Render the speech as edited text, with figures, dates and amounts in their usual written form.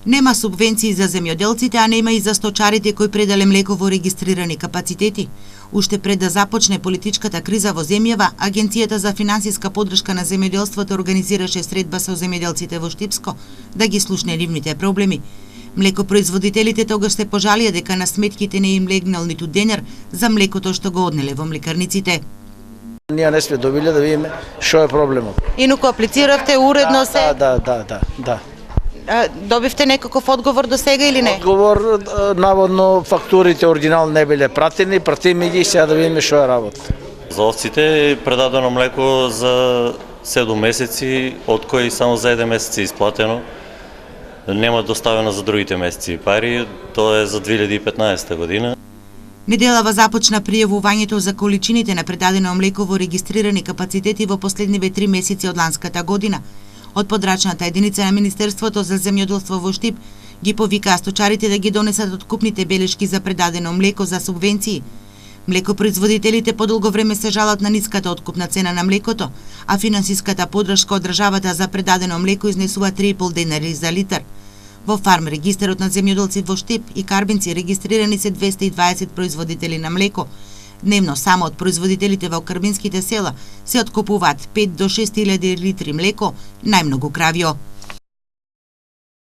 Нема субвенции за земјоделците, а нема и за сточарите кои пределе млеко во регистрирани капацитети. Уште пред да започне политичката криза во земјава, Агенцијата за финансиска поддршка на земјоделството организираше средба со земјоделците во Штипско да ги слушне нивните проблеми. Млекопроизводителите тогаш се пожалија дека на сметките не им легнал ниту денар за млекото што го однеле во млекарниците. Ние не сме добиле да видиме што е проблемот. Инаку аплициравте уредно се? Да. Добивте некаков одговор до сега или не? Одговор, наводно фактурите оригинал не биле пратиме ги сега да видиме што е работа. За овците е предадено млеко за 7 месеци, од кои само за 1 месец е исплатено. Нема доставено за другите месеци пари, тоа е за 2015 година. Неделава започна пријавувањето за количините на предадено млеко во регистрирани капацитети во последниве 3 месеци од ланската година. Од подрачната единица на Министерството за земјоделство во Штип ги повикаа сточарите да ги донесат откупните белешки за предадено млеко за субвенции. Млекопроизводителите подолго време се жалат на ниската откупна цена на млекото, а финансиската поддршка од државата за предадено млеко изнесува 3,5 денари за литар. Во фарм регистерот на земјоделци во Штип и Карбинци регистрирани се 220 производители на млеко. Дневно само од производителите во карбинските села се откупуваат 5 до 6 000 литри млеко, најмногу кравјо.